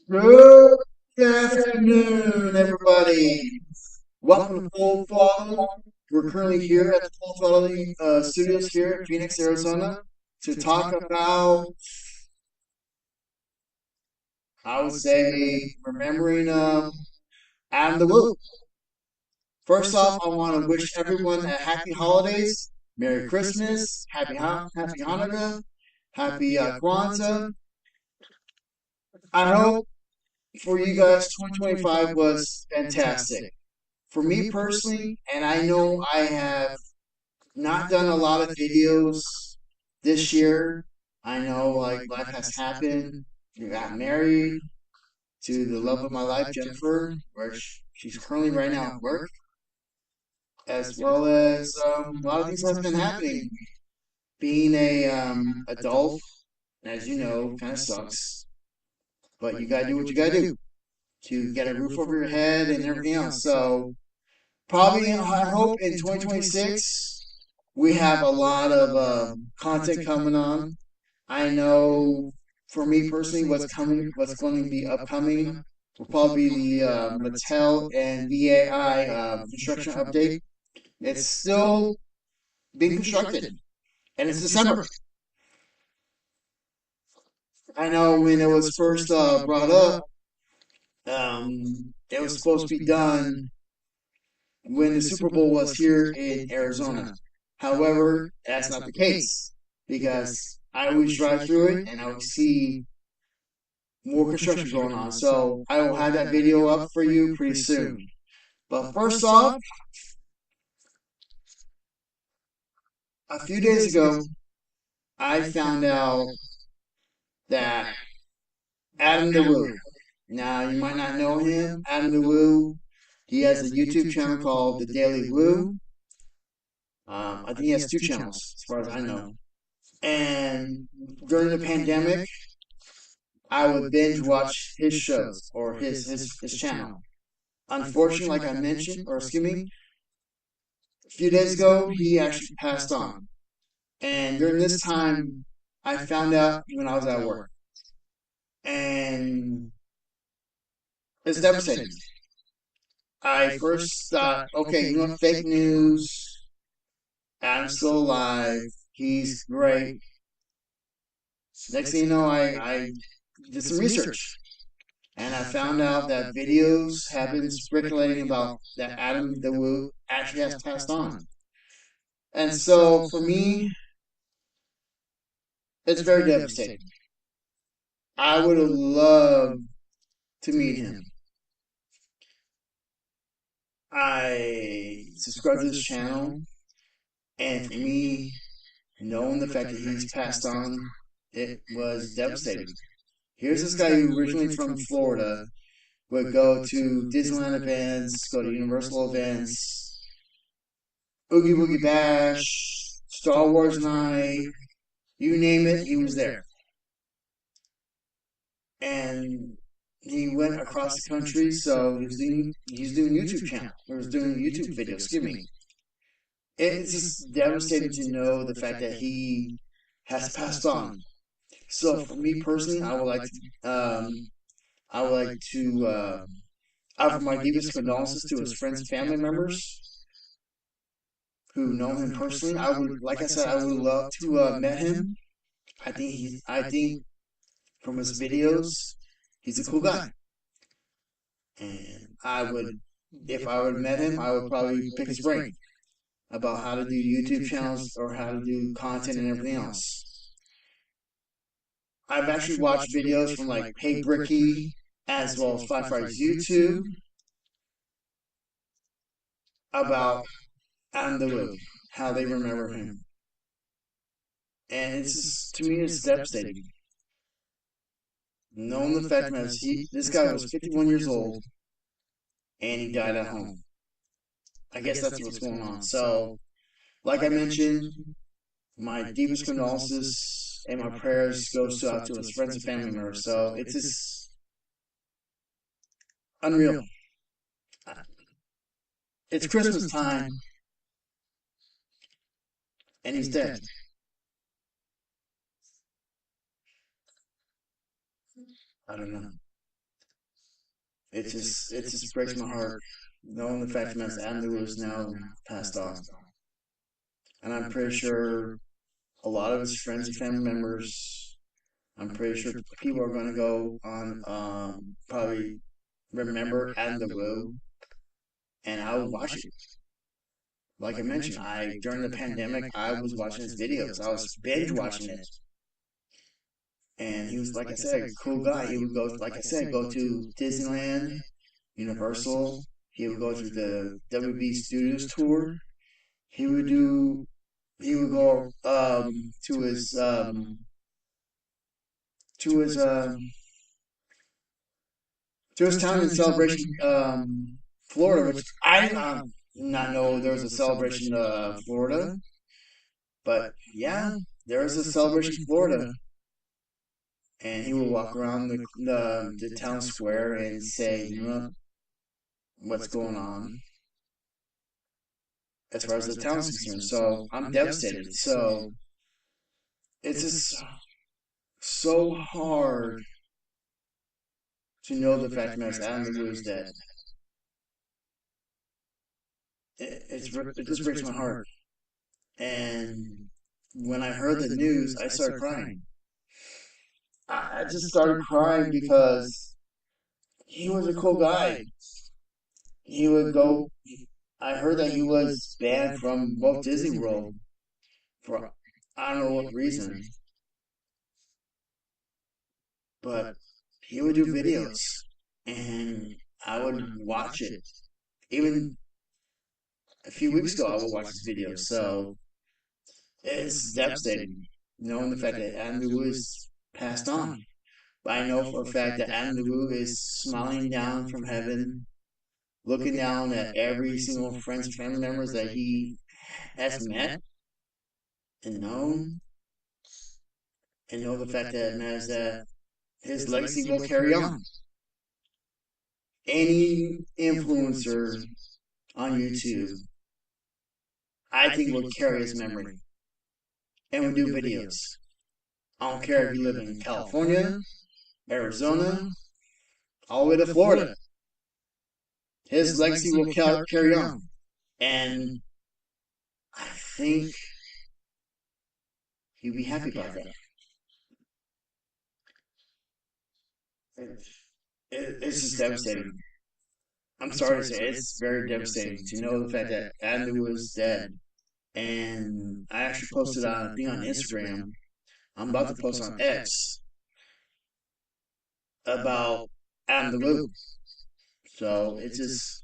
Good afternoon, everybody. Welcome to Full Throttle. We're currently here at the Full Throttle studios here in Phoenix, Arizona, to talk about, I would say, remembering Adam the Woo. First off, I want to wish everyone a happy holidays, Merry Christmas, Happy Hanukkah, Happy Kwanzaa. I hope for you guys 2025 was fantastic. For me personally, and I know I have not done a lot of videos this year. I know like life has happened. I got married to the love of my life, Jennifer, where she's currently right now at work, as well as a lot of things have been happening. Being a adult, as you know, kind of sucks, but you gotta do what you gotta do to get a roof over your head and everything else. So probably, I hope in 2026 we have a lot of content coming on. I know for me personally, what's going to be upcoming will probably be the Mattel and VAI construction update. It's still being constructed, and it's December. I know when it was first brought up, it was supposed to be done when the Super Bowl was here in Arizona. However, that's not the case because I always drive through it and I would see more construction going on. So I will have that video up for you pretty soon. But first off, a few days ago, I found out that Adam the Woo. Now you might not know him, Adam the Woo. He has a YouTube channel called The Daily Woo. I think he has two channels, as far as I know. And during the pandemic, I would binge watch his shows or his channel. Unfortunately, like I mentioned, or excuse me, a few days ago, he actually passed on. And during this time, I found out when I was at work. And it's devastating. I first thought, okay, you know what, fake news. Adam's still alive. He's great. Next thing you know, I did some research. And I found out that videos have been speculating about that Adam the Woo actually has passed on. And so for me, it's very devastating. I would have loved to meet him. I subscribe to this channel, and for me, knowing the fact that he's passed on, it was devastating. Here's this guy who originally from Florida would go to Disneyland events, go to Universal events, Oogie Boogie Bash, Star Wars Night, you name it, he was there. And he went across the country, so he's doing YouTube channel. He was doing YouTube videos, excuse me. It's just devastating to know the fact that he has passed on. So for me personally, I would like to offer my deepest condolences to his friends and family members who know him personally. I would, like I said, I would love to met him. I think from his videos, he's a cool guy, and if I would have met him, I would probably pick his brain about how to do YouTube channels or how to do content and everything else. I've actually watched videos from like Hey Bricky as well as Firefly's YouTube about Adam the Woo, how they remember him. And it's just, to me, it's devastating. Knowing the fact that this guy was 51 years old and he died at home. I guess that's what's going on. So, like I mentioned, my deepest condolences and my prayers goes out to his friends and family members. So it's just unreal. It's Christmas time and he's dead. I don't know. It just breaks my heart knowing the fact that Adam Lewis now passed on, and I'm pretty sure a lot of his friends and family members. I'm pretty sure people are going to go on probably remember Adam the Woo, and I would watch it. Like I mentioned, I during the pandemic I was watching his videos. I was binge watching it, and he was, like I said, a cool guy. He would go, like I said, go to Disneyland, Universal. He would go to the WB Studios tour. He would do. He would go to his to his town in Celebration, Florida, which I did not know there was a Celebration, Florida, but yeah, there was a Celebration, Florida, and he would walk around the town square and say, you know, what's going on as far as the town's concerned. So I'm devastated. So it's just so hard to know the fact that Adam Lou is dead. It just breaks my heart. And when I heard the news, I started crying. I just started crying because he was a cool guy. He would go. I heard that he was banned from Walt Disney World for I don't know what reason, but he would do videos, and I would watch it. Even a few weeks ago, I would watch his videos. So it's devastating knowing the fact that Adam Lewis passed on. But I know for a fact that Adam Lewis is smiling down from heaven, looking down at every single friends and family members that he has met and known, and know the fact that matters that his legacy will carry on. Any influencer on YouTube, I think, will carry his memory and will do videos. I don't care if you live in California, Arizona, all the way to Florida. His legacy will carry on. And I think he'd be happy about that. It's just devastating. I'm sorry to say, it's very devastating to know the fact that Adam Lewis is dead. And I actually posted on a thing on Instagram. I'm about to post on X about Adam Lewis. So it's just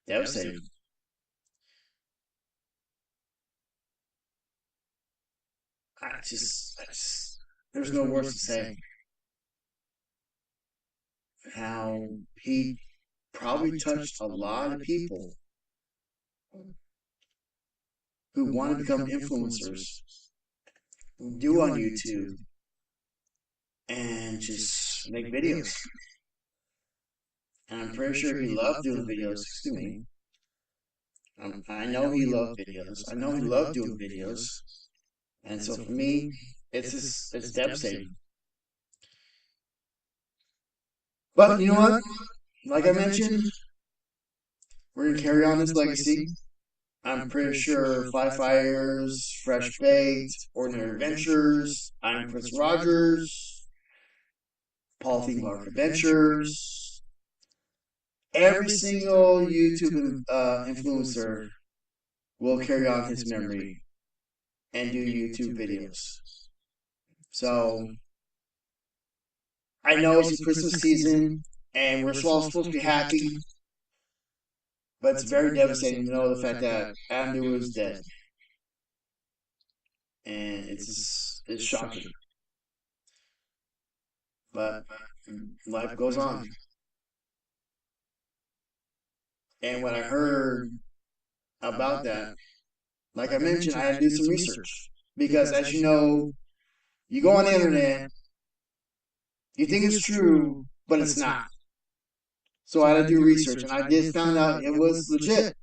devastating. There's no words to say. How he probably touched a lot of people who want to become influencers, do on YouTube, and just make videos. And I'm pretty sure he loved doing videos. Excuse me. I know he loved videos. I know he loved doing videos. And so for me, it's devastating. But you know what? Like I mentioned, we're gonna carry on his legacy. I'm pretty sure Fly Fighters, Fresh Baked, Ordinary Adventures, I'm Prince Rogers, Paul Thinkmark Adventures, every single YouTube influencer will carry on his memory and do YouTube videos. So I know it's a Christmas season and we're all supposed to be happy, but it's very devastating to know the fact that Adam Lewis is dead. And it's shocking. But life goes on. And what I heard about that, like I mentioned, I had to do some research. Because as you know, you go on the internet, you think it's true, but it's not. So I had to do research, and I did found out it was legit.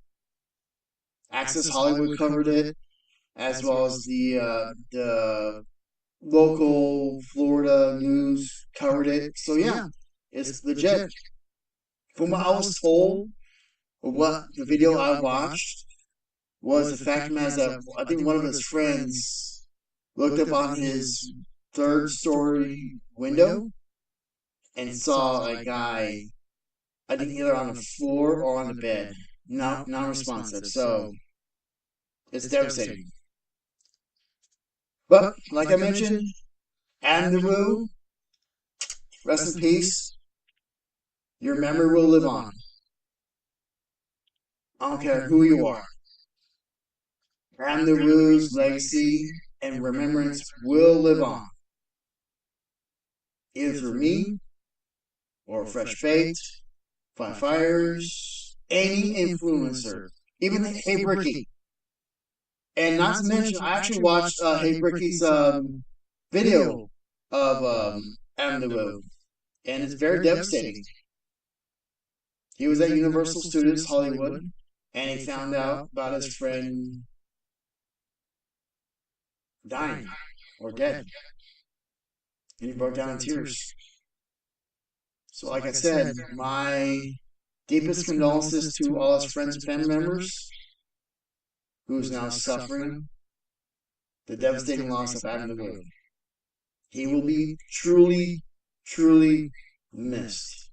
Access Hollywood covered it, as well as the local Florida news covered it. So yeah, it's legit. From what I was told, or what the video I watched was the fact that I think one of his friends looked up on his third story window and saw a guy, I think either on the floor or on the bed, non-responsive. So it's devastating. But like I mentioned, Adam DeWoo, rest in peace. Your memory will live on. I don't care who you are. Adam DeWoo's legacy and remembrance will live on. Either through me or Fresh Baked, Five Fires, any influencer, even Hey Bricky. And not to mention, I actually watched Hey Bricky's video of Adam DeWoo, and it's very devastating. He was at Universal Studios Hollywood, and he found out about his friend dying or dead, and he broke down in tears. So, like I said, my deepest condolences to all his friends and family members who's now suffering the devastating loss of Adam DeWoo. He will be truly, truly missed.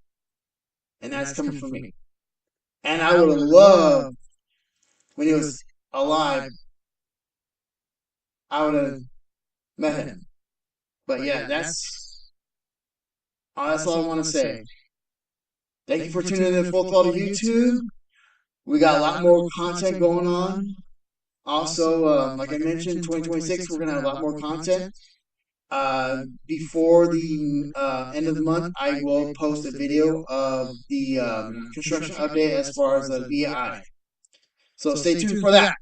And that's coming from me. And I would have loved, when he was alive, I would have met him. But yeah, that's all I want to say. Thank you for tuning in to Full Throttle YouTube. We got a lot more content going on. Also, like I mentioned, 2026, we're going to have a lot more content. Before the end of the month, I will post a video of the construction update as far as the VI. So stay tuned for that.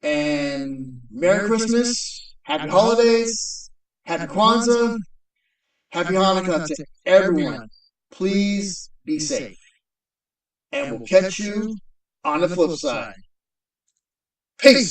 And Merry Christmas, Happy Holidays, Happy Kwanzaa, Happy Hanukkah to everyone. Please be safe. And we'll catch you on the flip side. Peace.